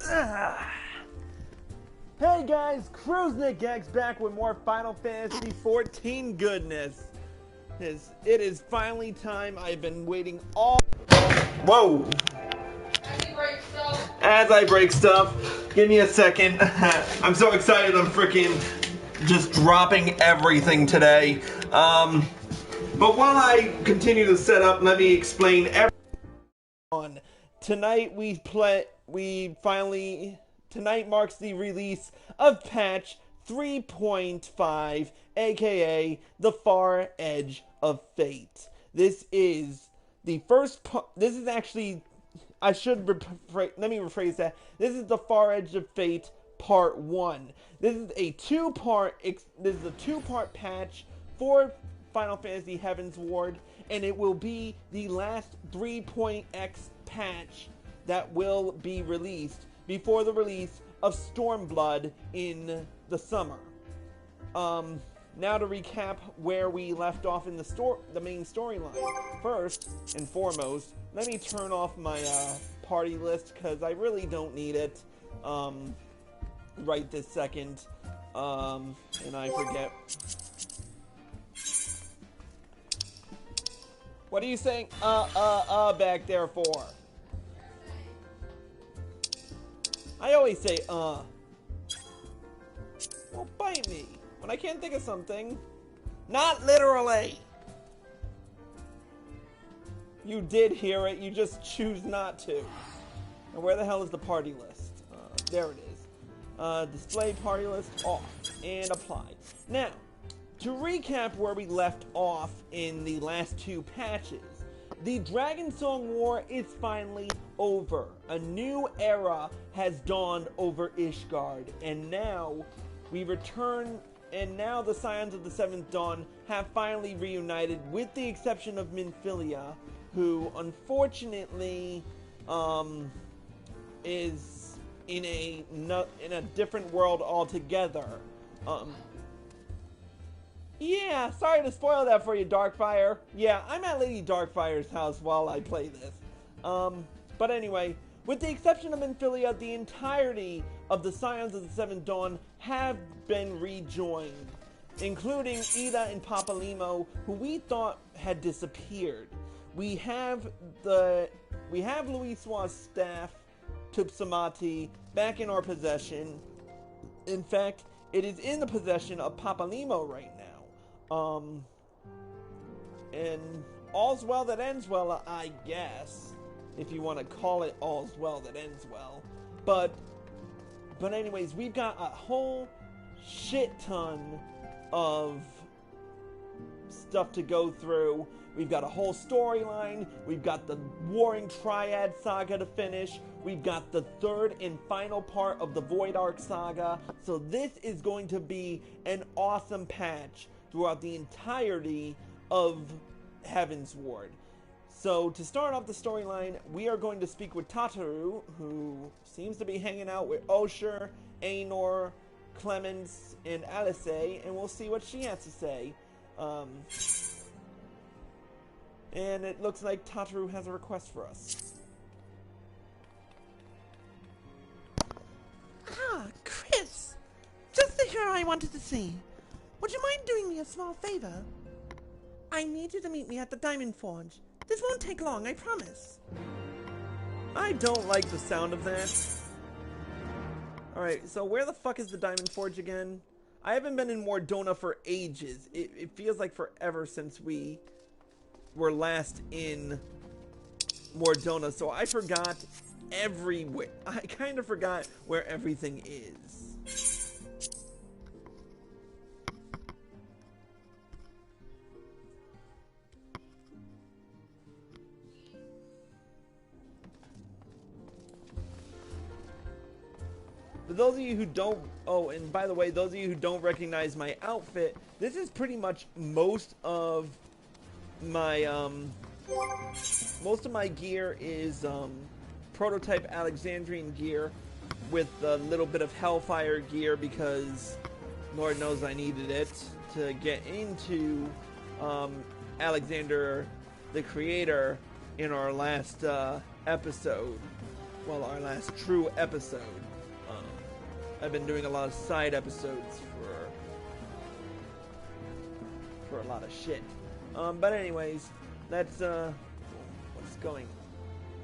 Hey guys, CruiseNickX back with more Final Fantasy XIV goodness. It is finally time. I've been waiting all... Whoa! As I break stuff, give me a second. I'm so excited I'm freaking just dropping everything today. But while I continue to set up, let me explain everything. Tonight Tonight marks the release of patch 3.5, aka the Far Edge of Fate. This is the first part. This is actually, let me rephrase that. This is the Far Edge of Fate Part 1. This is a two-part patch for Final Fantasy Heavensward, and it will be the last 3.x patch that will be released before the release of Stormblood in the summer. Now to recap where we left off in the main storyline. First and foremost, let me turn off my party list because I really don't need it right this second. And I forget. What are you saying back there for? I always say, Well, bite me when I can't think of something. Not literally! You did hear it, you just choose not to. And where the hell is the party list? There it is. Display party list off and apply. Now, to recap where we left off in the last two patches. The Dragon Song War is finally over. A new era has dawned over Ishgard, and now we return, and now the Scions of the Seventh Dawn have finally reunited, with the exception of Minfilia, who unfortunately is in a different world altogether. Yeah, sorry to spoil that for you, Darkfire. Yeah, I'm at Lady Darkfire's house while I play this. But anyway, with the exception of Minfilia, the entirety of the Scions of the Seventh Dawn have been rejoined, including Ida and Papalimo, who we thought had disappeared. We have Luiswa's staff, Tupsamati, back in our possession. In fact, it is in the possession of Papalimo right now. And all's well that ends well, I guess, if you want to call it all's well that ends well. But anyways, we've got a whole shit ton of stuff to go through. We've got a whole storyline. We've got the Warring Triad saga to finish. We've got the third and final part of the Void Ark saga. So this is going to be an awesome patch throughout the entirety of Heavensward. So to start off the storyline, we are going to speak with Tataru, who seems to be hanging out with Osher, Ainor, Clemens, and Alice, and we'll see what she has to say. And it looks like Tataru has a request for us. Ah, Chris! Just the hero I wanted to see. Would you mind doing me a small favor? I need you to meet me at the Diamond Forge. This won't take long, I promise. I don't like the sound of that. Alright, so where the fuck is the Diamond Forge again? I haven't been in Mordona for ages. It feels like forever since we were last in Mordona, so I forgot everywhere. I kind of forgot where everything is. For those of you who don't, oh, and by the way, those of you who don't recognize my outfit, this is pretty much most of my gear is prototype Alexandrian gear with a little bit of Hellfire gear because Lord knows I needed it to get into Alexander the Creator in our last episode. well, our last true episode. I've been doing a lot of side episodes for a lot of shit. But anyways, that's what's going.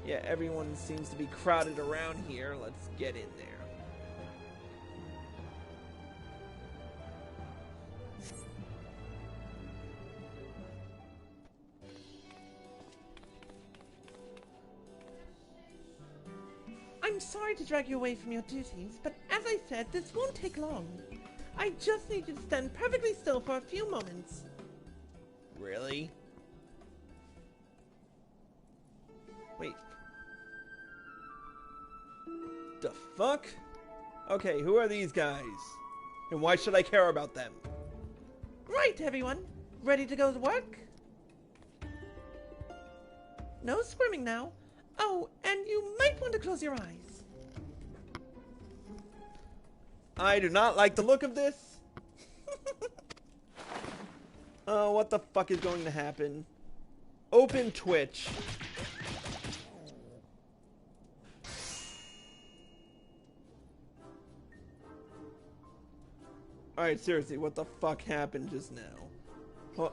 Yeah, everyone seems to be crowded around here. Let's get in there. I'm sorry to drag you away from your duties, but as I said, this won't take long. I just need you to stand perfectly still for a few moments. Really? Wait. The fuck? Okay, who are these guys? And why should I care about them? Right, everyone. Ready to go to work? No squirming now. Oh, and you might want to close your eyes. I do not like the look of this. What the fuck is going to happen? Open Twitch. Alright, seriously, what the fuck happened just now?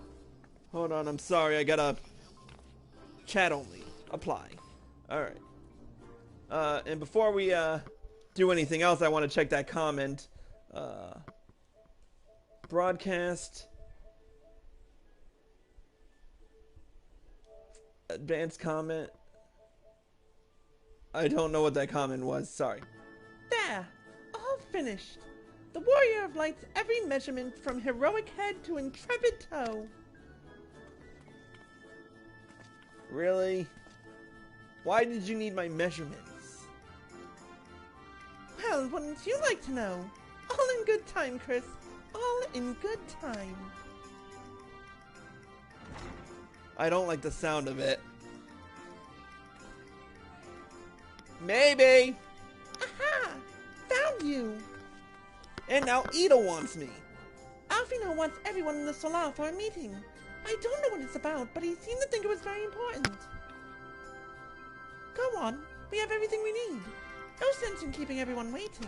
Hold on, I'm sorry, I gotta... Chat only. Apply. Alright. And before we, do anything else, I want to check that comment. Broadcast. Advanced comment. I don't know what that comment was, sorry. There! All finished. The Warrior of Light's every measurement from heroic head to intrepid toe. Really? Why did you need my measurements? Well, wouldn't you like to know? All in good time, Chris. All in good time. I don't like the sound of it. Maybe! Aha! Found you! And now Ida wants me. Alfino wants everyone in the Solar for a meeting. I don't know what it's about, but he seemed to think it was very important. Go on. We have everything we need. No sense in keeping everyone waiting.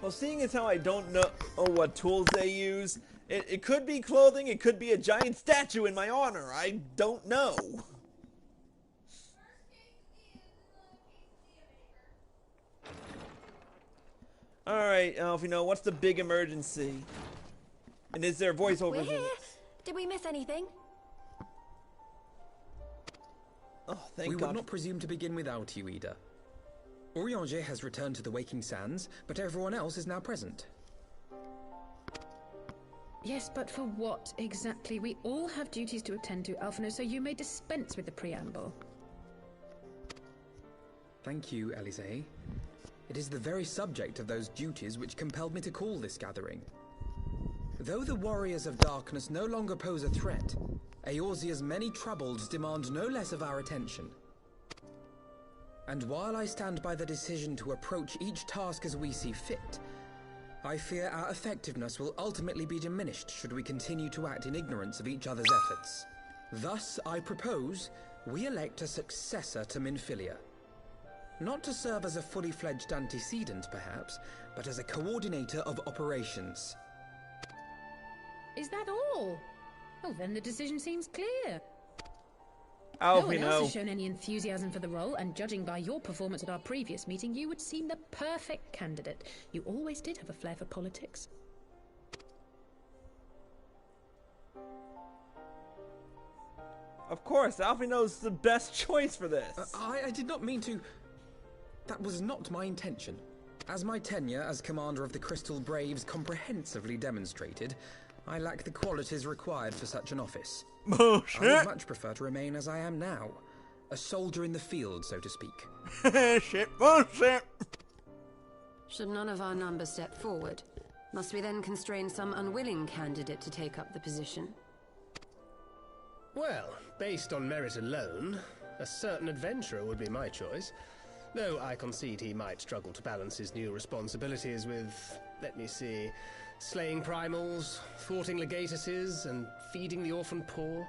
Well, seeing as how I don't know what tools they use, it could be clothing, it could be a giant statue in my honor. I don't know. Alright, Alfino, what's the big emergency? And is there voiceovers? We're here. Did we miss anything? Oh, thank We God. would not presume to begin without you, Ida. Orianger has returned to the Waking Sands, but everyone else is now present. Yes, but for what exactly? We all have duties to attend to, Alphino, so you may dispense with the preamble. Thank you, Elise. It is the very subject of those duties which compelled me to call this gathering. Though the Warriors of Darkness no longer pose a threat, Eorzea's many troubles demand no less of our attention. And while I stand by the decision to approach each task as we see fit, I fear our effectiveness will ultimately be diminished should we continue to act in ignorance of each other's efforts. Thus, I propose we elect a successor to Minfilia. Not to serve as a fully fledged antecedent, perhaps, but as a coordinator of operations. Is that all? Well, then the decision seems clear. No one else has shown any enthusiasm for the role, and judging by your performance at our previous meeting, you would seem the perfect candidate. You always did have a flair for politics. Of course, Alfino's the best choice for this. I did not mean to... That was not my intention. As my tenure as commander of the Crystal Braves comprehensively demonstrated, I lack the qualities required for such an office. Bullshit. I would much prefer to remain as I am now. A soldier in the field, so to speak. Shit, bullshit. Should none of our numbers step forward, must we then constrain some unwilling candidate to take up the position? Well, based on merit alone, a certain adventurer would be my choice. Though I concede he might struggle to balance his new responsibilities with Let me see. Slaying primals, thwarting legatuses, and feeding the orphan poor.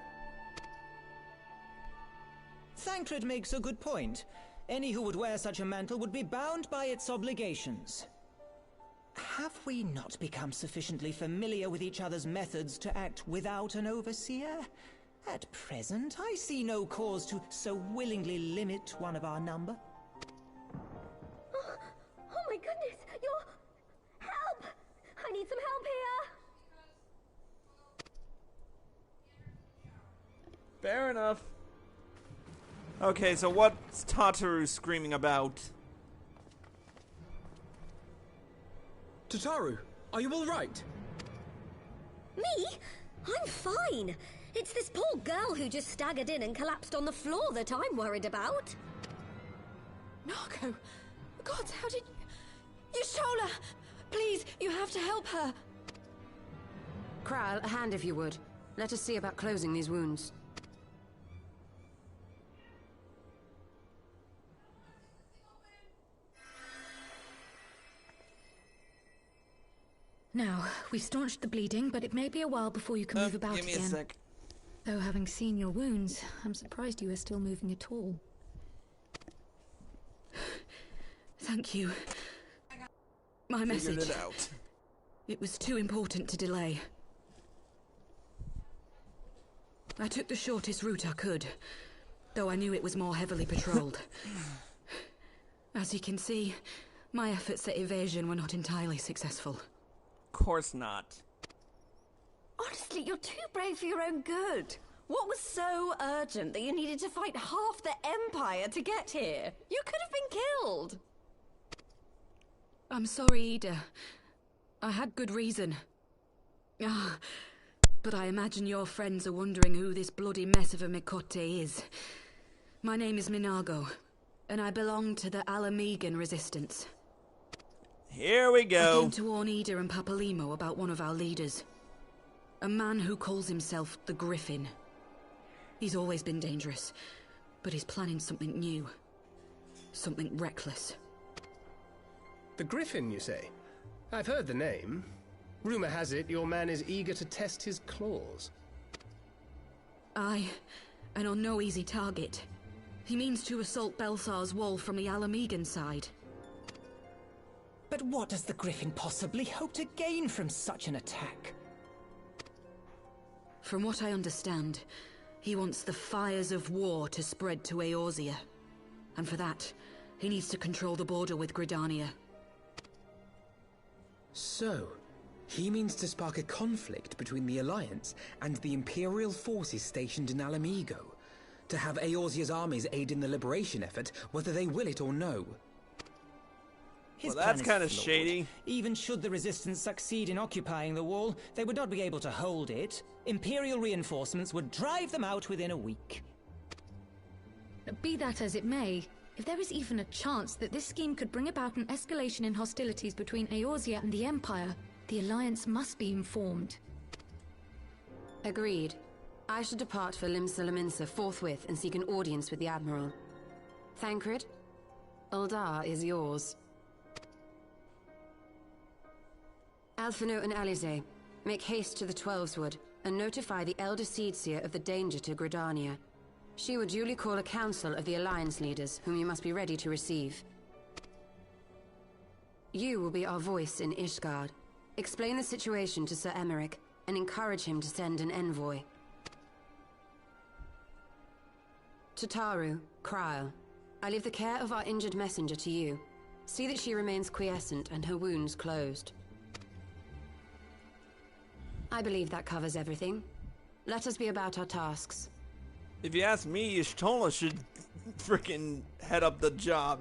Thancred makes a good point. Any who would wear such a mantle would be bound by its obligations. Have we not become sufficiently familiar with each other's methods to act without an overseer? At present, I see no cause to so willingly limit one of our number. Oh my goodness! Help! I need some help here! Fair enough. Okay, so what's Tataru screaming about? Tataru, are you all right? Me? I'm fine. It's this poor girl who just staggered in and collapsed on the floor that I'm worried about. Narco! God, how did you... Shola! Please, you have to help her! Kral, a hand if you would. Let us see about closing these wounds. Now, we've staunched the bleeding, but it may be a while before you can move about again. Give me a sec. Though having seen your wounds, I'm surprised you are still moving at all. Thank you. My message. Figured it out. It was too important to delay. I took the shortest route I could, though I knew it was more heavily patrolled. As you can see, my efforts at evasion were not entirely successful. Of course not. Honestly, you're too brave for your own good. What was so urgent that you needed to fight half the Empire to get here? You could have been killed. I'm sorry, Ida. I had good reason. But I imagine your friends are wondering who this bloody mess of a Mikote is. My name is Minago, and I belong to the Ala Mhigan Resistance. Here we go. I came to warn Ida and Papalimo about one of our leaders. A man who calls himself the Griffin. He's always been dangerous, but he's planning something new. Something reckless. The Griffin, you say? I've heard the name. Rumor has it your man is eager to test his claws. Aye, and on no easy target. He means to assault Baelsar's wall from the Ala Mhigan side. But what does the Griffin possibly hope to gain from such an attack? From what I understand, he wants the fires of war to spread to Eorzea. And for that, he needs to control the border with Gridania. So, he means to spark a conflict between the Alliance and the Imperial forces stationed in Ala Mhigan, to have Eorzea's armies aid in the liberation effort, whether they will it or no. His Well, that's plan kind of is flawed. shady. Even should the Resistance succeed in occupying the wall, they would not be able to hold it. Imperial reinforcements would drive them out within a week. Be that as it may, if there is even a chance that this scheme could bring about an escalation in hostilities between Eorzea and the Empire, the Alliance must be informed. Agreed. I shall depart for Lim-Salaminsa forthwith and seek an audience with the Admiral. Thancred, Uldar is yours. Alphino and Alize, make haste to the Twelveswood and notify the Elder Seedseer of the danger to Gridania. She will duly call a council of the Alliance leaders, whom you must be ready to receive. You will be our voice in Ishgard. Explain the situation to Sir Emmerich, and encourage him to send an envoy. Tataru, Krile, I leave the care of our injured messenger to you. See that she remains quiescent and her wounds closed. I believe that covers everything. Let us be about our tasks. If you ask me, Y'shtola should frickin' head up the job.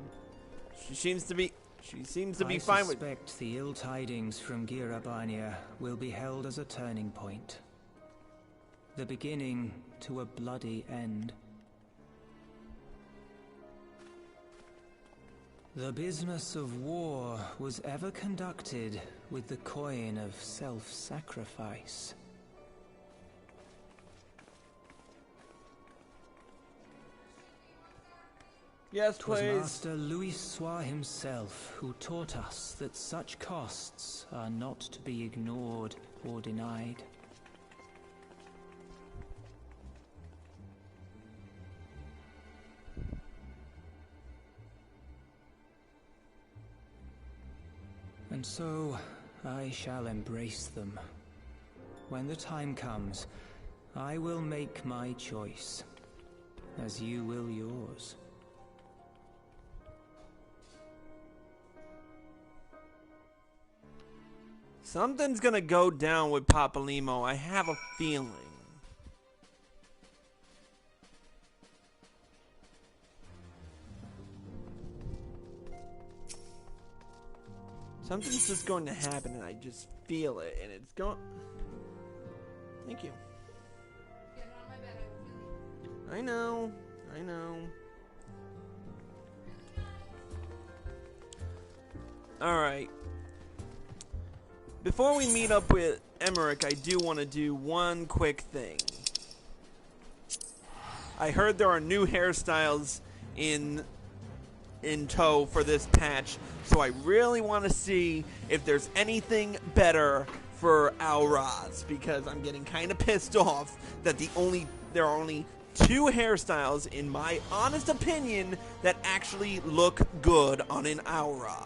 She seems to be fine with... I suspect the ill tidings from Girabania will be held as a turning point. The beginning to a bloody end. The business of war was ever conducted with the coin of self-sacrifice. Yes, 'Twas please. Master Louis Soir himself who taught us that such costs are not to be ignored or denied. And so, I shall embrace them. When the time comes, I will make my choice, as you will yours. Something's gonna go down with Papalymo. I have a feeling. Something's just going to happen, and I just feel it, and it's going. Thank you. I know. I know. Alright. Before we meet up with Emmerich, I do want to do one quick thing. I heard there are new hairstyles in tow for this patch, so I really want to see if there's anything better for Alraz, because I'm getting kind of pissed off that there are only 2 hairstyles, in my honest opinion, that actually look good on an Aura.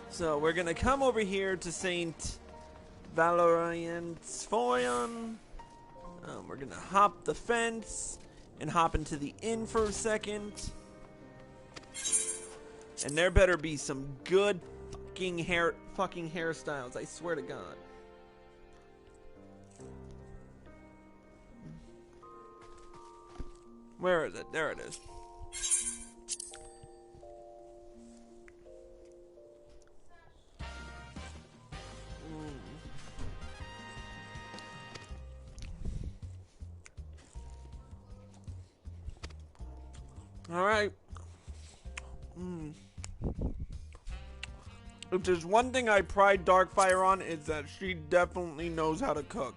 So we're gonna come over here to Saint Valerian's Foyon. We're gonna hop the fence and hop into the inn for a second. And there better be some good fucking hairstyles, I swear to God. Where is it? There it is. Alright. If there's one thing I pride Darkfire on, is that she definitely knows how to cook.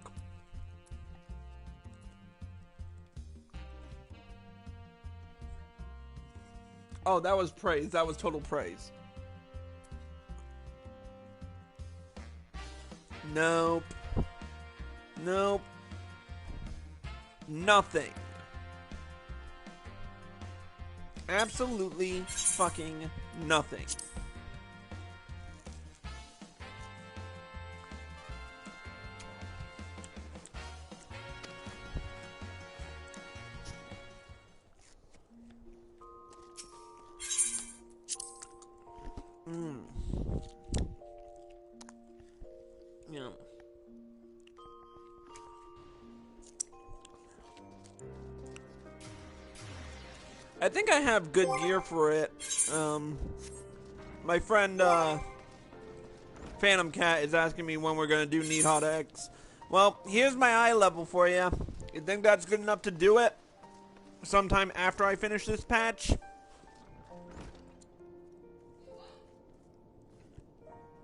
Oh, that was praise. That was total praise. Nope. Nope. Nothing. Absolutely fucking nothing. Yeah. I think I have good gear for it. My friend Phantom Cat is asking me when we're gonna do Needhot X. Well, here's my eye level for you. You think that's good enough to do it? Sometime after I finish this patch?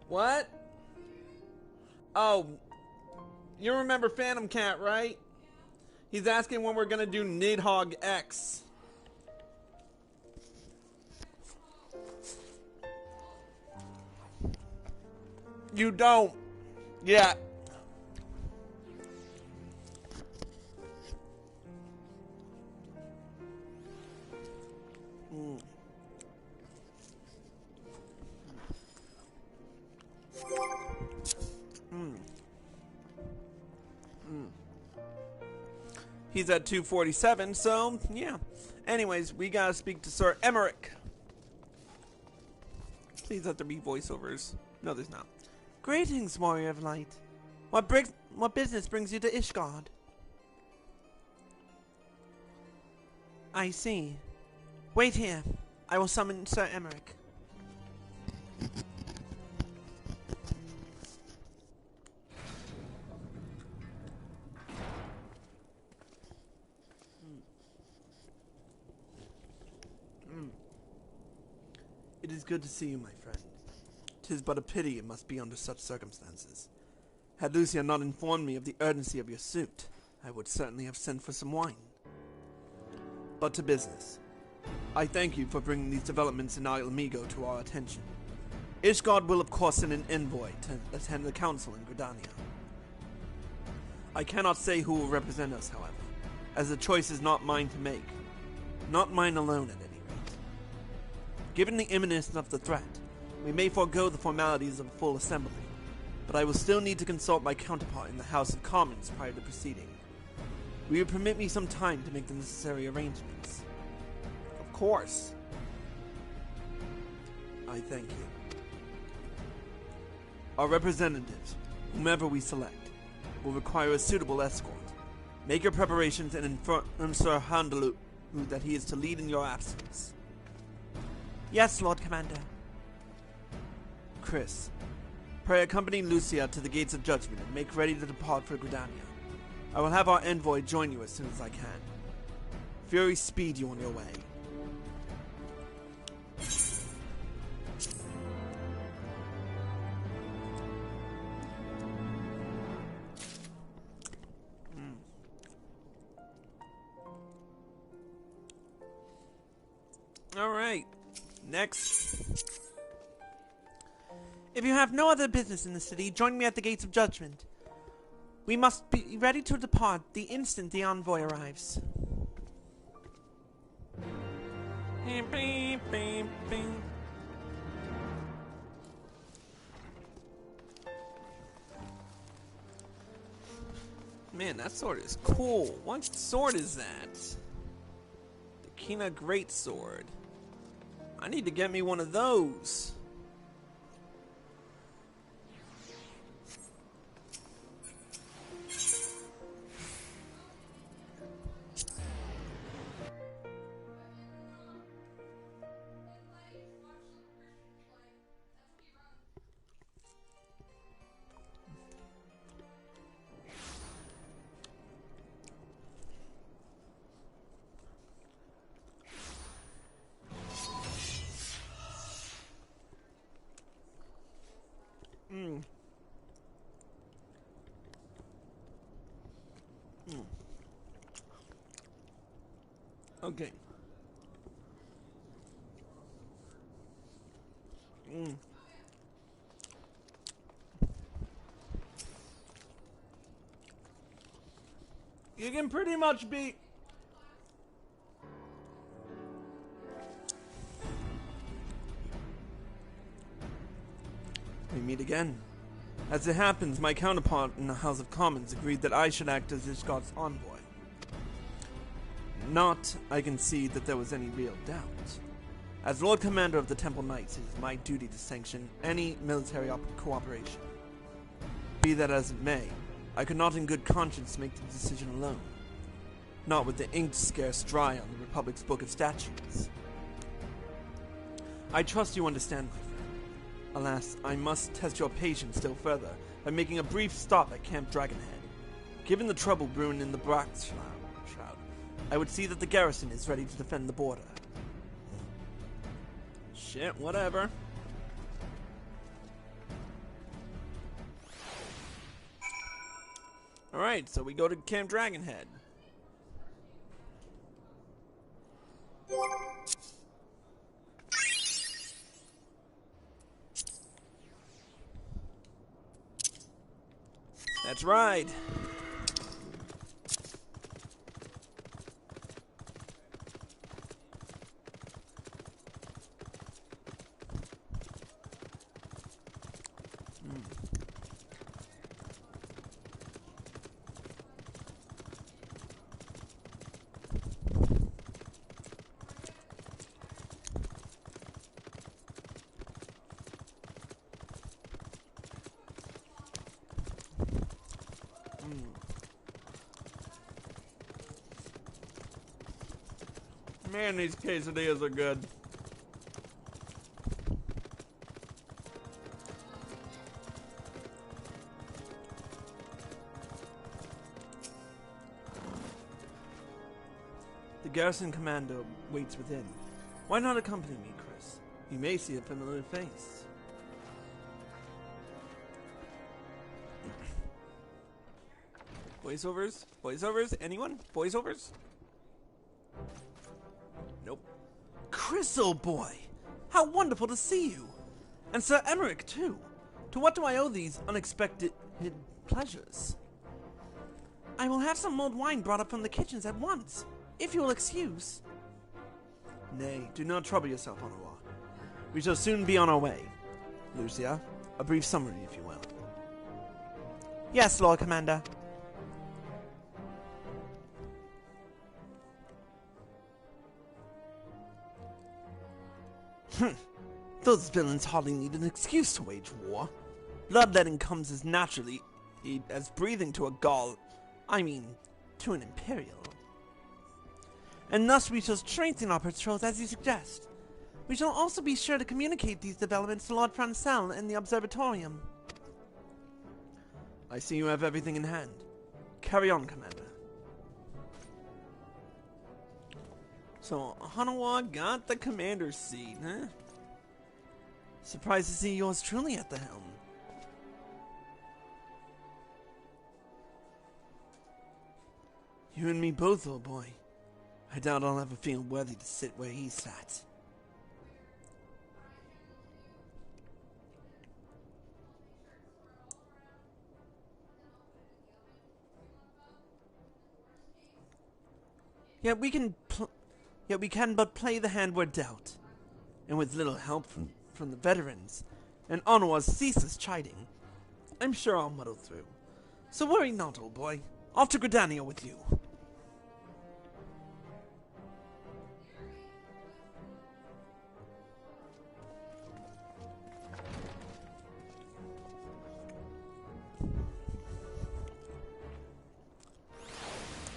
What? Oh, you remember Phantom Cat, right? He's asking when we're gonna do Nidhogg X. You don't. Yeah. He's at 247, so yeah. Anyways, we gotta speak to Sir Emmerich. Please let there be voiceovers. No, there's not. Greetings, Warrior of Light. What business brings you to Ishgard? I see. Wait here. I will summon Sir Emmerich. It is good to see you, my friend. 'Tis but a pity it must be under such circumstances. Had Lucia not informed me of the urgency of your suit, I would certainly have sent for some wine. But to business. I thank you for bringing these developments in Ala Mhigan to our attention. Ishgard will of course send an envoy to attend the council in Gridania. I cannot say who will represent us, however, as the choice is not mine to make. Not mine alone, at any rate. Given the imminence of the threat, we may forego the formalities of a full assembly, but I will still need to consult my counterpart in the House of Commons prior to proceeding. Will you permit me some time to make the necessary arrangements? Of course. I thank you. Our representatives, whomever we select, will require a suitable escort. Make your preparations and inform Sir Handalu that he is to lead in your absence. Yes, Lord Commander. Chris, pray accompany Lucia to the gates of judgment and make ready to depart for Gridania. I will have our envoy join you as soon as I can. Fury speed you on your way. Alright, next. If you have no other business in the city, join me at the gates of judgment. We must be ready to depart the instant the envoy arrives. Man, that sword is cool. What sword is that? The Kina Greatsword. I need to get me one of those. Okay. You can pretty much be... We meet again. As it happens, my counterpart in the House of Commons agreed that I should act as Ishgard's envoy. Not, I concede, that there was any real doubt. As Lord Commander of the Temple Knights, it is my duty to sanction any military cooperation. Be that as it may, I could not in good conscience make the decision alone. Not with the ink scarce dry on the Republic's Book of Statutes. I trust you understand, my friend. Alas, I must test your patience still further by making a brief stop at Camp Dragonhead. Given the trouble brewing in the Shroud, I would see that the garrison is ready to defend the border. Shit, whatever. Alright, so we go to Camp Dragonhead. That's right. Man, these quesadillas are good. The garrison commander waits within. Why not accompany me, Chris? You may see a familiar face. Voiceovers? Voiceovers? Anyone? Voiceovers? Nope. Crystal boy! How wonderful to see you! And Sir Emmerich, too! To what do I owe these unexpected pleasures? I will have some mulled wine brought up from the kitchens at once, if you will excuse. Nay, do not trouble yourself, Onawa. We shall soon be on our way. Lucia, a brief summary, if you will. Yes, Lord Commander. Those villains hardly need an excuse to wage war. Bloodletting comes as naturally as breathing to a Gaul. To an Imperial. And thus we shall strengthen our patrols as you suggest. We shall also be sure to communicate these developments to Lord Francel and the Observatorium. I see you have everything in hand. Carry on, Commander. So, Hanawa got the commander's seat, huh? Surprised to see yours truly at the helm. You and me both, old boy. I doubt I'll ever feel worthy to sit where he sat. Yet we can but play the hand we're dealt. And with little help from the veterans, and Onawa's ceaseless chiding, I'm sure I'll muddle through. So worry not, old boy. Off to Gridania with you.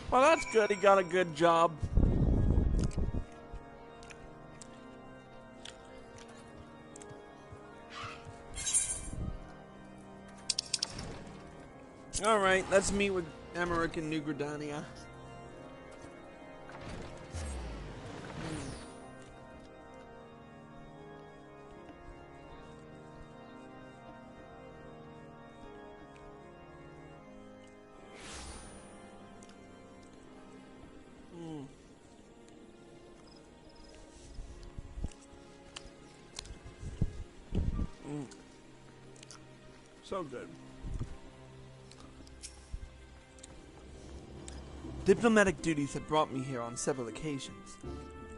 Well, that's good. He got a good job. Alright, let's meet with Emmerich in New Gridania. So good. Diplomatic duties have brought me here on several occasions,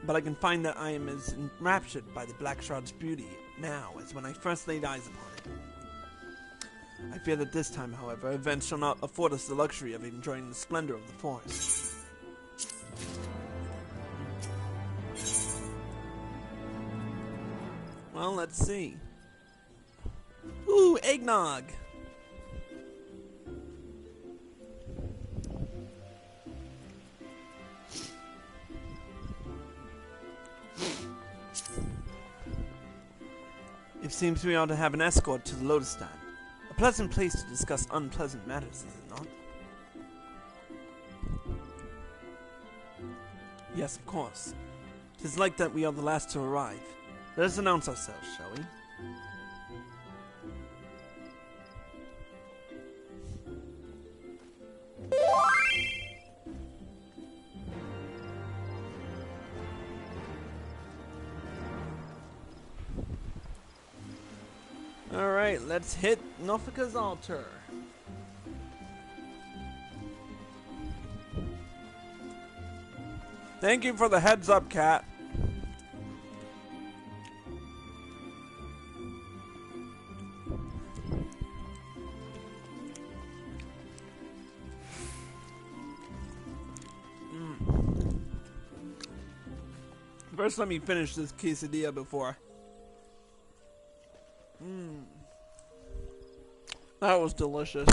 but I can find that I am as enraptured by the Black Shroud's beauty now as when I first laid eyes upon it. I fear that this time, however, events shall not afford us the luxury of enjoying the splendor of the forest. Well, let's see. Ooh, eggnog! It seems we ought to have an escort to the Lotus Stand. A pleasant place to discuss unpleasant matters, is it not? Yes, of course. 'Tis like that we are the last to arrive. Let us announce ourselves, shall we? Alright, let's hit Nofika's altar. Thank you for the heads up, cat. First, let me finish this quesadilla before. That was delicious.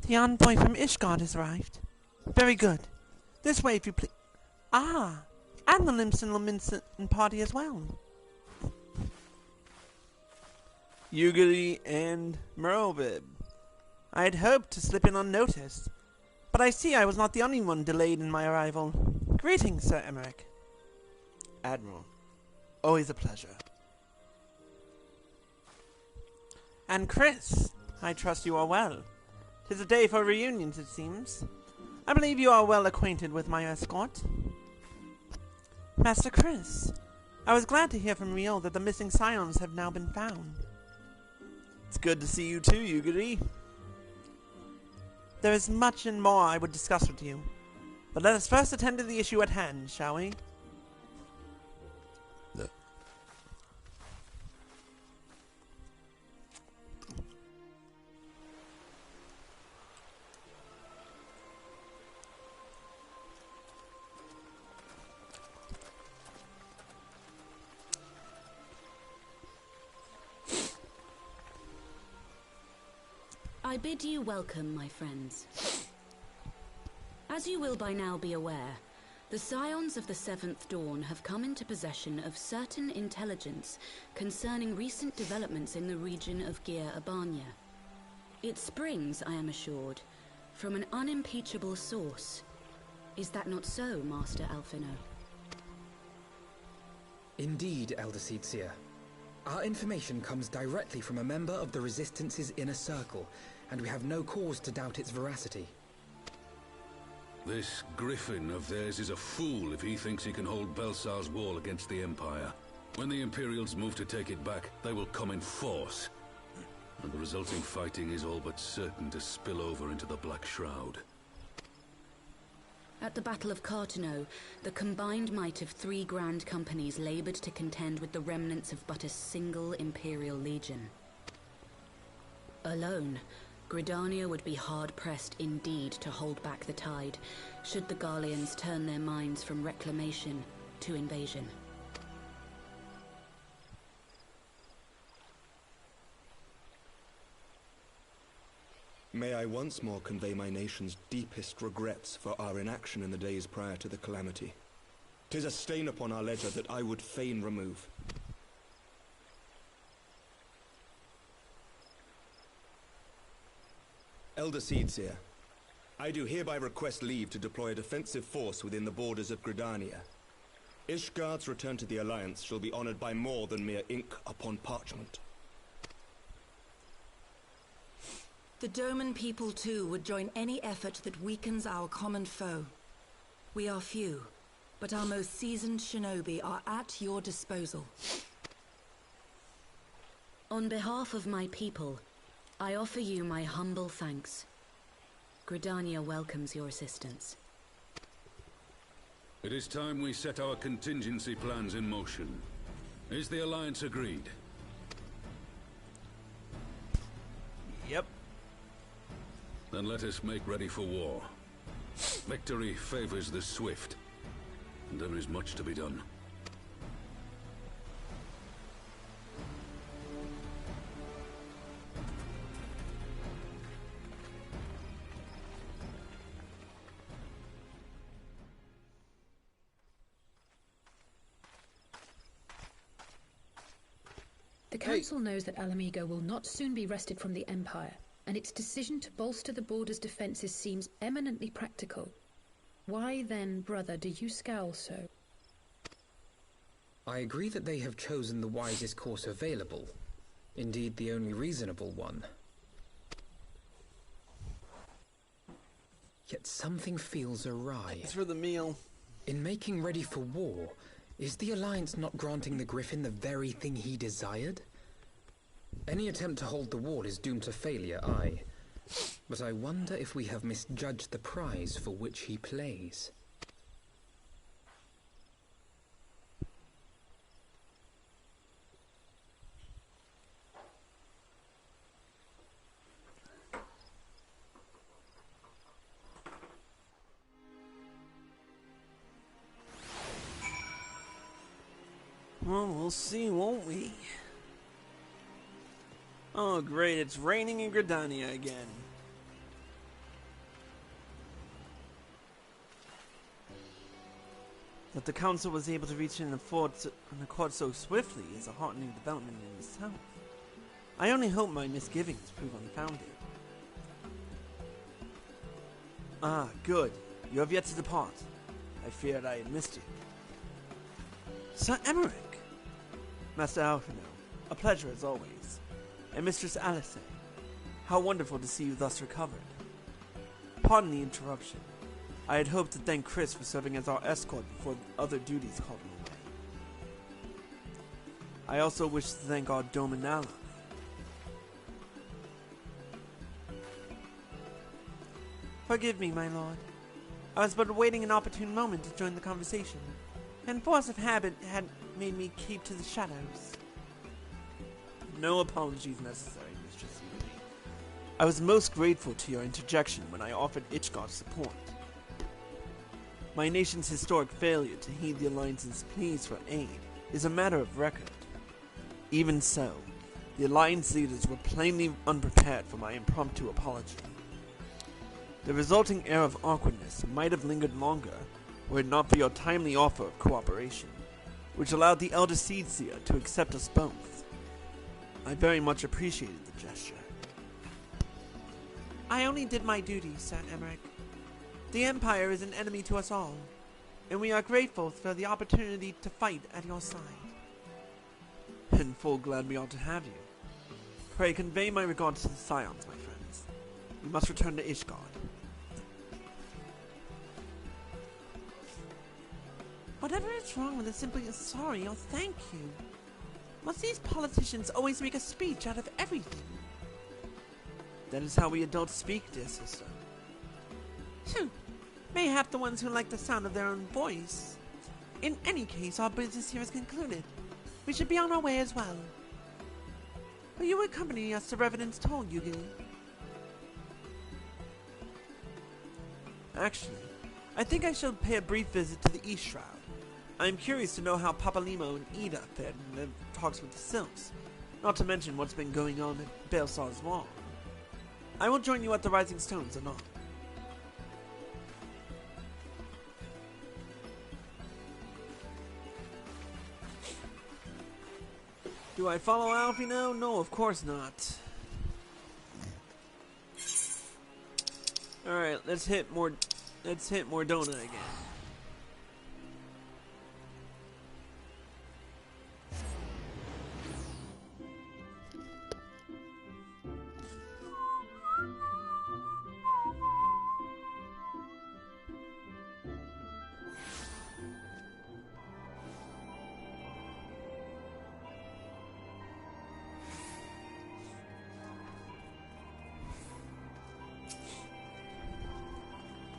The envoy from Ishgard has arrived. Very good. This way, if you please. Ah, and the Limson Leminson party as well. Yugiri and Merlvib. I had hoped to slip in unnoticed, but I see I was not the only one delayed in my arrival. Greetings, Sir Emmerich. Admiral, always a pleasure. And Chris, I trust you are well. 'Tis a day for reunions, it seems. I believe you are well acquainted with my escort. Master Chris, I was glad to hear from Rio that the missing Scions have now been found. It's good to see you too, Yugiri. There is much and more I would discuss with you, but let us first attend to the issue at hand, shall we? I bid you welcome, my friends. As you will by now be aware, the Scions of the Seventh Dawn have come into possession of certain intelligence concerning recent developments in the region of Gyr Abania. It springs, I am assured, from an unimpeachable source. Is that not so, Master Alphino? Indeed, Elder Seedseer. Our information comes directly from a member of the Resistance's inner circle, and we have no cause to doubt its veracity. This Griffin of theirs is a fool if he thinks he can hold Baelsar's wall against the Empire. When the Imperials move to take it back, they will come in force. And the resulting fighting is all but certain to spill over into the Black Shroud. At the Battle of Cartano, the combined might of 3 grand companies labored to contend with the remnants of but a single Imperial legion. Alone, Gridania would be hard-pressed indeed to hold back the tide, should the Garleans turn their minds from reclamation to invasion. May I once more convey my nation's deepest regrets for our inaction in the days prior to the calamity. 'Tis a stain upon our ledger that I would fain remove. Elder Seedseer, I do hereby request leave to deploy a defensive force within the borders of Gridania. Ishgard's return to the Alliance shall be honored by more than mere ink upon parchment. The Doman people too would join any effort that weakens our common foe. We are few, but our most seasoned shinobi are at your disposal. On behalf of my people, I offer you my humble thanks. Gridania welcomes your assistance. It is time we set our contingency plans in motion. Is the Alliance agreed? Yep. Then let us make ready for war. Victory favors the swift, and there is much to be done. The Council knows that Ala Mhigan will not soon be wrested from the Empire, and its decision to bolster the border's defences seems eminently practical. Why then, brother, do you scowl so? I agree that they have chosen the wisest course available. Indeed, the only reasonable one. Yet something feels awry. Thanks for the meal. In making ready for war, is the Alliance not granting the Griffin the very thing he desired? Any attempt to hold the wall is doomed to failure, aye. But I wonder if we have misjudged the prize for which he plays. Well, we'll see, won't we? Oh, great, it's raining in Gridania again. That the Council was able to reach in the court so swiftly is a heartening development in itself. I only hope my misgivings prove unfounded. Ah, good. You have yet to depart. I feared I had missed you. Sir Emmerich! Master Alphino, a pleasure as always. And Mistress Alice, how wonderful to see you thus recovered. Pardon the interruption. I had hoped to thank Chris for serving as our escort before other duties called me away. I also wish to thank our Doman Ala. Forgive me, my lord. I was but awaiting an opportune moment to join the conversation, and force of habit had made me keep to the shadows. No apologies necessary, Mistress Ely. I was most grateful to your interjection when I offered Ishgard support. My nation's historic failure to heed the Alliance's pleas for aid is a matter of record. Even so, the Alliance leaders were plainly unprepared for my impromptu apology. The resulting air of awkwardness might have lingered longer were it not for your timely offer of cooperation, which allowed the Elder Seedseer to accept us both. I very much appreciated the gesture. I only did my duty, Sir Emmerich. The Empire is an enemy to us all, and we are grateful for the opportunity to fight at your side. And full glad we ought to have you. Pray convey my regards to the Scions, my friends. We must return to Ishgard. Whatever is wrong with it, simply a sorry or thank you. Must these politicians always make a speech out of everything? That is how we adults speak, dear sister. Mayhap the ones who like the sound of their own voice. In any case, our business here is concluded. We should be on our way as well. Will you accompany us to Revenant's Toll, Yugi? Actually, I think I shall pay a brief visit to the East Shroud. I am curious to know how Papalimo and Ida fared in their talks with the Sylphs, not to mention what's been going on at Baelsar's Wall. I will join you at the Rising Stones anon. Do I follow Alphino? No, of course not. Alright, let's hit Mordona again.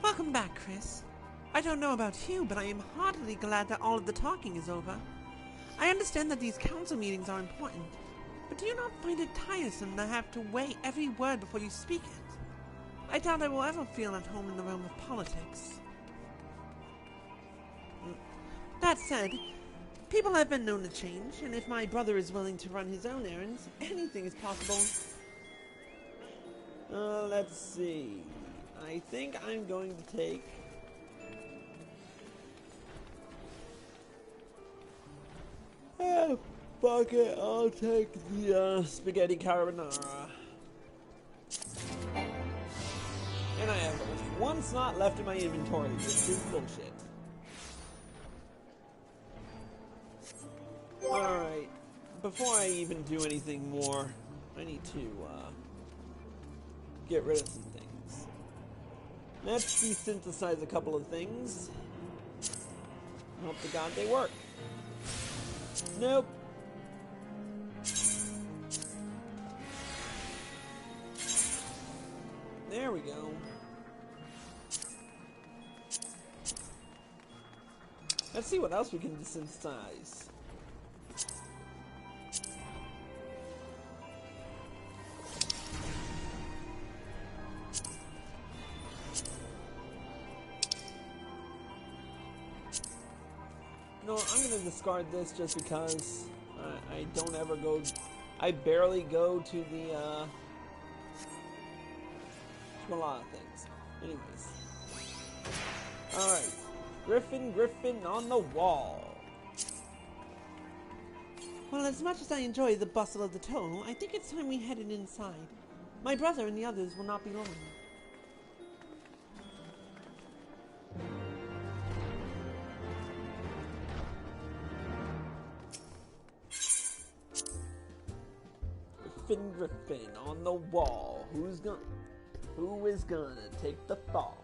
Welcome back, Chris. I don't know about you, but I am heartily glad that all of the talking is over. I understand that these council meetings are important, but do you not find it tiresome to have to weigh every word before you speak it? I doubt I will ever feel at home in the realm of politics. That said, people have been known to change, and if my brother is willing to run his own errands, anything is possible. Let's see. I think I'm going to take... fuck it, I'll take the spaghetti carbonara. And I have one slot left in my inventory, which is bullshit. Alright, before I even do anything more, I need to get rid of some things. Let's desynthesize a couple of things. Hope to God they work. Nope. There we go. Let's see what else we can desynthesize. No, I'm gonna discard this just because I don't ever go. I barely go to the to a lot of things. Anyways, all right, Griffin on the wall. Well, as much as I enjoy the bustle of the toll, I think it's time we headed inside. My brother and the others will not be long. Griffin on the wall. Who is gonna take the fall?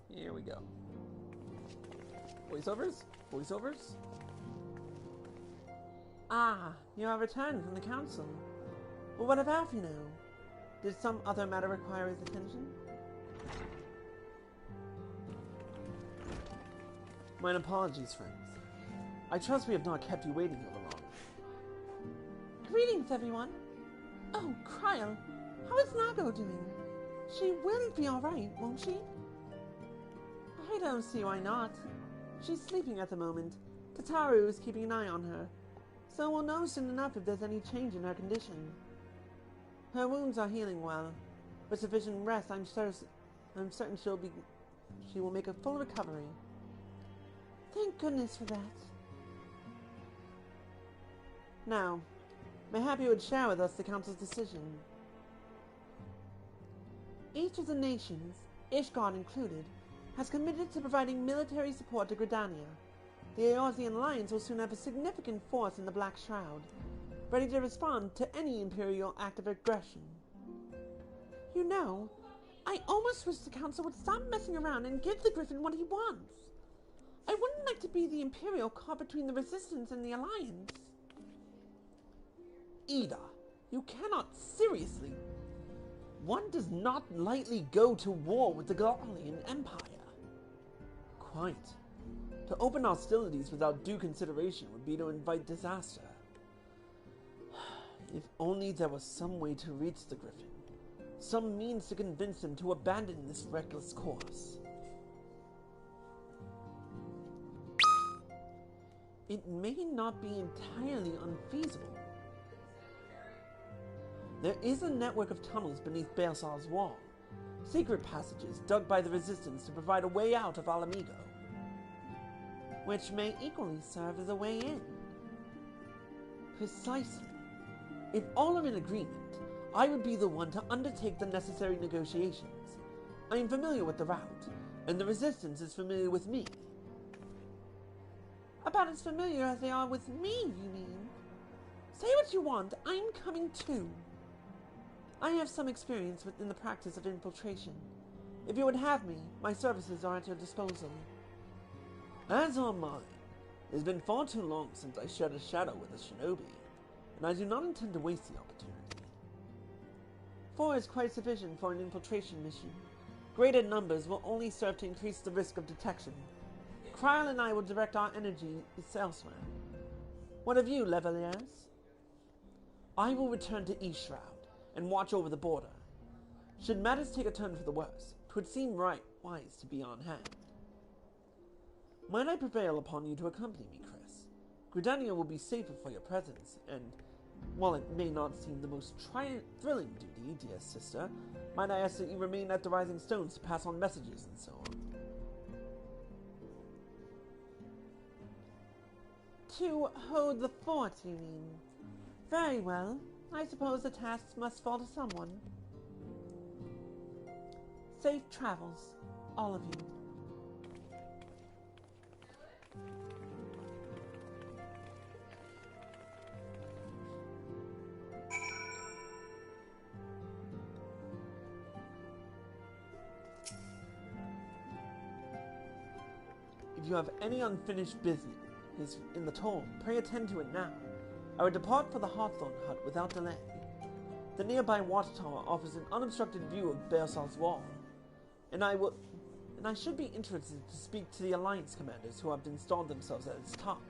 Here we go. Voiceovers? Voiceovers? Ah, you have returned from the council. Well, what about you now? Did some other matter require his attention? My apologies, friends. I trust we have not kept you waiting over long. Greetings, everyone. Oh, Kryl, how is Nago doing? She will be alright, won't she? I don't see why not. She's sleeping at the moment. Tataru is keeping an eye on her, so we'll know soon enough if there's any change in her condition. Her wounds are healing well. With sufficient rest, I'm certain she will make a full recovery. Thank goodness for that. Now, mayhap you would share with us the Council's decision. Each of the nations, Ishgard included, has committed to providing military support to Gridania. The Eorzean Alliance will soon have a significant force in the Black Shroud, ready to respond to any Imperial act of aggression. You know, I almost wish the Council would stop messing around and give the Griffin what he wants. I wouldn't like to be the Imperial caught between the Resistance and the Alliance. Ida, you cannot seriously. One does not lightly go to war with the Galalian Empire. Quite. To open hostilities without due consideration would be to invite disaster. If only there was some way to reach the Griffin. Some means to convince him to abandon this reckless course. It may not be entirely unfeasible. There is a network of tunnels beneath Baelsar's wall, secret passages dug by the Resistance to provide a way out of Ala Mhigan, which may equally serve as a way in. Precisely. If all are in agreement, I would be the one to undertake the necessary negotiations. I am familiar with the route, and the Resistance is familiar with me. About as familiar as they are with me, you mean? Say what you want, I'm coming too. I have some experience in the practice of infiltration. If you would have me, my services are at your disposal. As are mine. It has been far too long since I shared a shadow with a shinobi, and I do not intend to waste the opportunity. 4 is quite sufficient for an infiltration mission. Greater numbers will only serve to increase the risk of detection. Kryl and I will direct our energy elsewhere. What of you, Levaliers? I will return to East Shroud and watch over the border. Should matters take a turn for the worse, 'twould seem wise to be on hand. Might I prevail upon you to accompany me, Chris? Gridania will be safer for your presence, and while it may not seem the most thrilling duty, dear sister, might I ask that you remain at the Rising Stones to pass on messages and so on? To hold the fort, you mean? Very well. I suppose the tasks must fall to someone. Safe travels, all of you. If you have any unfinished business in the toll, pray attend to it now. I would depart for the Hawthorne Hut without delay. The nearby watchtower offers an unobstructed view of Baelsar's wall, and I should be interested to speak to the Alliance commanders who have installed themselves at its top.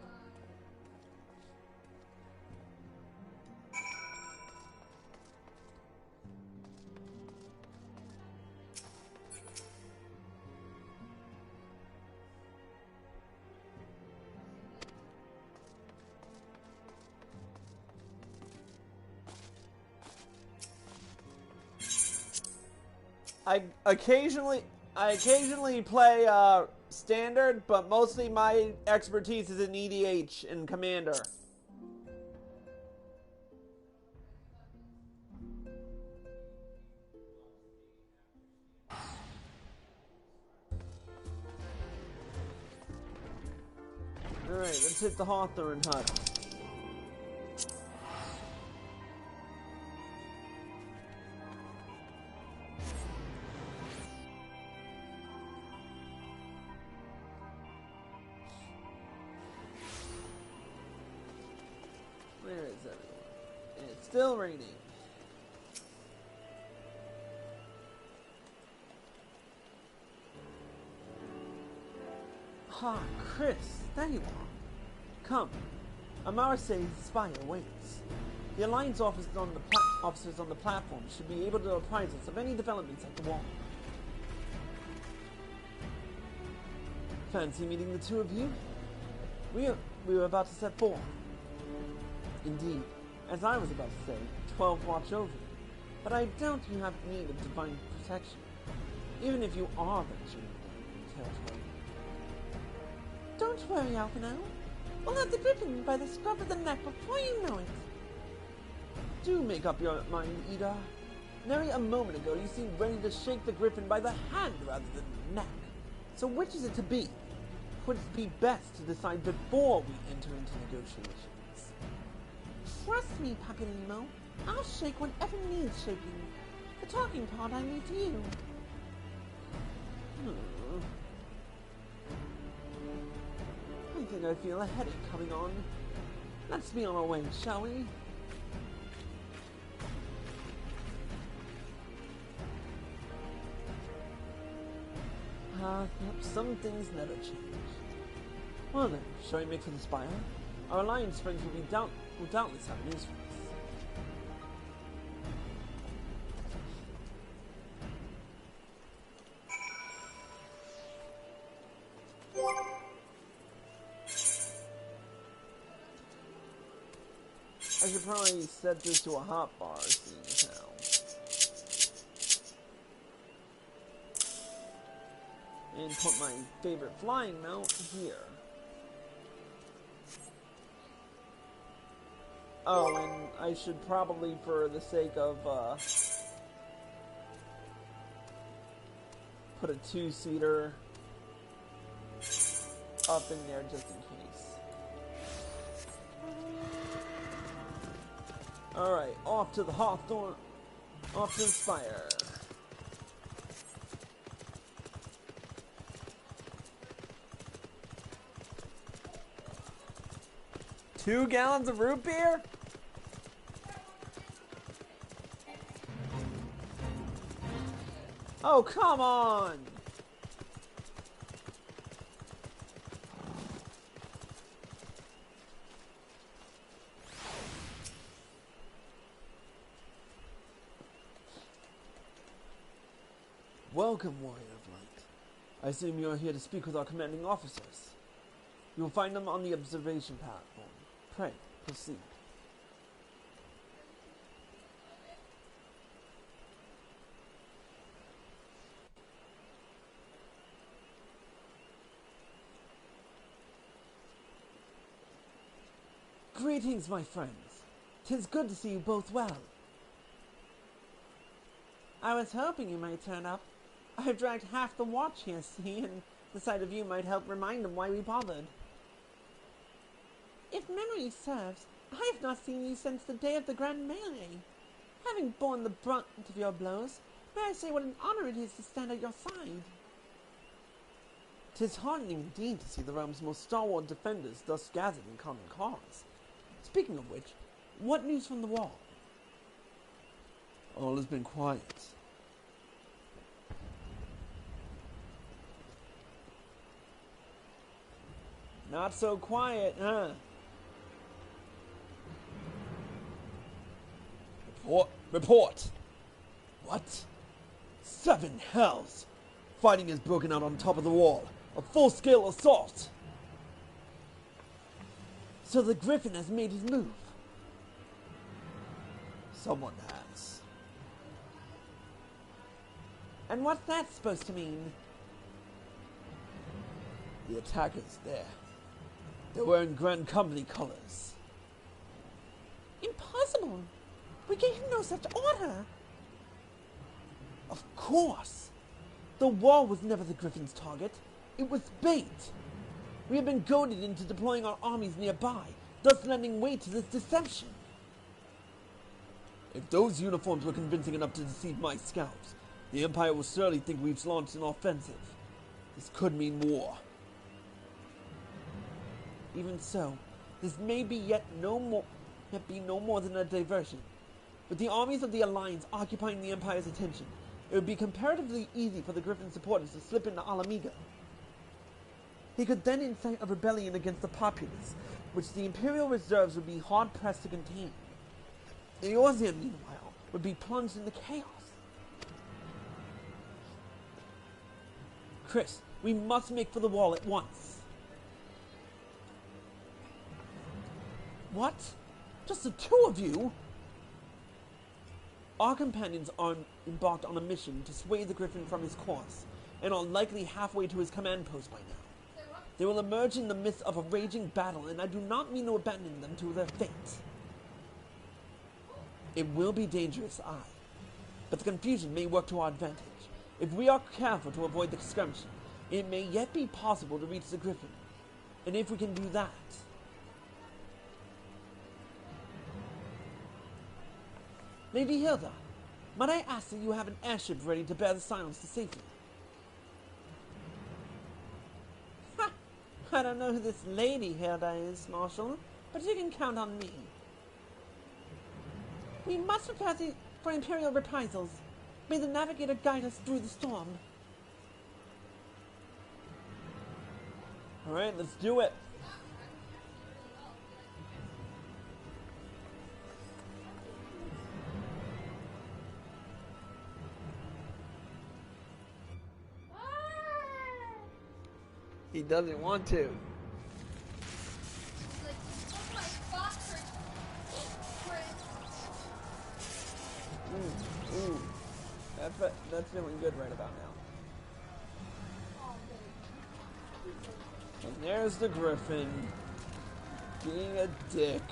I occasionally play standard, but mostly my expertise is in EDH and Commander. Alright, let's hit the Hawthorne Hut. Still raining. Ah, Chris, there you are. Come. Amarse's spy awaits. The Alliance officers on the platform should be able to apprise us of any developments at the wall. Fancy meeting the two of you? We were about to set forth. Indeed, as I was about to say, 12 watch over you. But I doubt you have need of divine protection, even if you are venturing in territory. Don't worry, Alphino. We'll have the Griffin by the scruff of the neck before you know it. Do make up your mind, Ida. Nary a moment ago you seemed ready to shake the Griffin by the hand rather than the neck. So which is it to be? Would it be best to decide before we enter into negotiations? Trust me, Papillimo. I'll shake whatever needs shaking. The talking part I leave to you. I think I feel a headache coming on. Let's be on our way, shall we? Some things never change. Well then, shall we make for the spire? Our Alliance friends will doubtless have news for us. I should probably set this to a hot bar, seeing as how. And put my favorite flying mount here. Oh, and I should probably, for the sake of, put a two-seater up in there just in case. Alright, off to the Hawthorne, off to the spire. 2 gallons of root beer? Oh, come on! Welcome, Warrior of Light. I assume you are here to speak with our commanding officers. You will find them on the observation platform. Pray, proceed. Greetings, my friends. 'Tis good to see you both well. I was hoping you might turn up. I've dragged half the watch here, see, and the sight of you might help remind them why we bothered. If memory serves, I have not seen you since the day of the Grand Melee. Having borne the brunt of your blows, may I say what an honor it is to stand at your side. 'Tis heartening indeed to see the realm's most stalwart defenders thus gathered in common cause. Speaking of which, what news from the wall? All has been quiet. Not so quiet, huh? Report! What? 7 hells! Fighting has broken out on top of the wall. A full-scale assault! So the Griffin has made his move. Someone has. And what's that supposed to mean? The attackers there. They're wearing Grand Company colors. Impossible! We gave him no such order! Of course! The wall was never the Griffin's target. It was bait! We have been goaded into deploying our armies nearby, thus lending weight to this deception. If those uniforms were convincing enough to deceive my scouts, the Empire will surely think we've launched an offensive. This could mean war. Even so, this may be yet be no more than a diversion. With the armies of the Alliance occupying the Empire's attention, it would be comparatively easy for the Griffin supporters to slip into Ala Mhigan. He could then incite a rebellion against the populace, which the Imperial reserves would be hard-pressed to contain. Eorzea, meanwhile, would be plunged into chaos. Chris, we must make for the wall at once. What? Just the two of you? Our companions are embarked on a mission to sway the Griffin from his course, and are likely halfway to his command post by now. They will emerge in the midst of a raging battle, and I do not mean to abandon them to their fate. It will be dangerous, aye, but the confusion may work to our advantage. If we are careful to avoid the skirmishing, it may yet be possible to reach the Griffin. And if we can do that... Lady Hilda, might I ask that you have an airship ready to bear the Scions to safety? Ha! I don't know who this Lady Hilda is, Marshal, but you can count on me. We must prepare for Imperial reprisals. May the Navigator guide us through the storm. Alright, let's do it. He doesn't want to. Ooh. That's feeling good right about now. And there's the Griffin being a dick.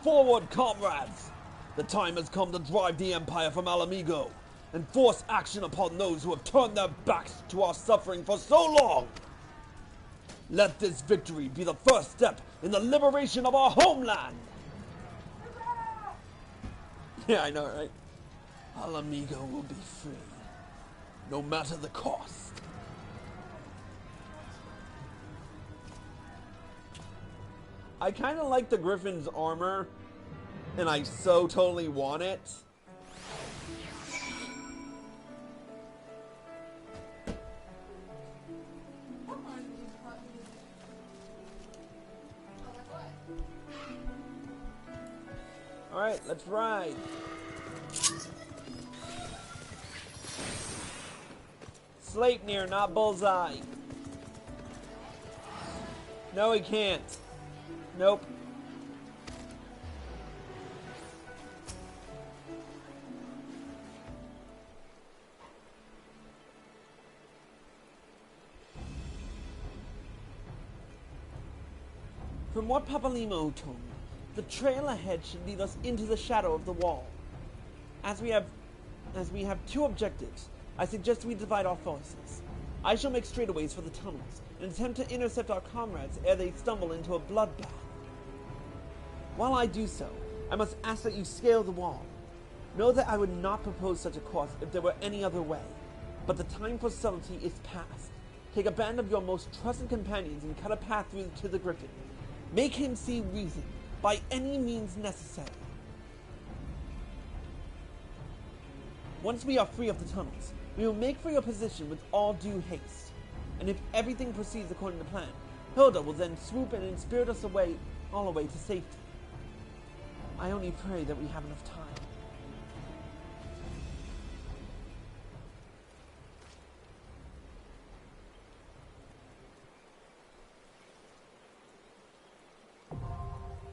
Forward, comrades! The time has come to drive the Empire from Ala Mhigan and force action upon those who have turned their backs to our suffering for so long. Let this victory be the first step in the liberation of our homeland! Yeah, I know, right? Ala Mhigan will be free, no matter the cost. I kind of like the Griffin's armor, and I so totally want it. Alright, let's ride. Sleipnir, not Bullseye. No, he can't. Nope. From what Papalimo told me, the trail ahead should lead us into the shadow of the wall. As we have two objectives, I suggest we divide our forces. I shall make straightaways for the tunnels and attempt to intercept our comrades ere they stumble into a bloodbath. While I do so, I must ask that you scale the wall. Know that I would not propose such a course if there were any other way, but the time for subtlety is past. Take a band of your most trusted companions and cut a path through to the Griffin. Make him see reason, by any means necessary. Once we are free of the tunnels, we will make for your position with all due haste. And if everything proceeds according to plan, Hilda will then swoop in and spirit us away, all the way to safety. I only pray that we have enough time.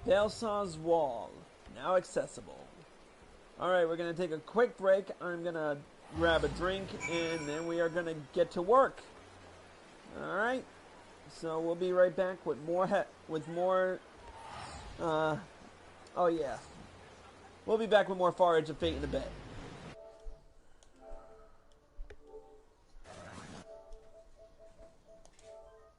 Baelsar's Wall, now accessible. Alright, we're going to take a quick break. I'm going to grab a drink, and then we are going to get to work. Alright, so we'll be right back with more, oh yeah. We'll be back with more Forage of Fate in a bit.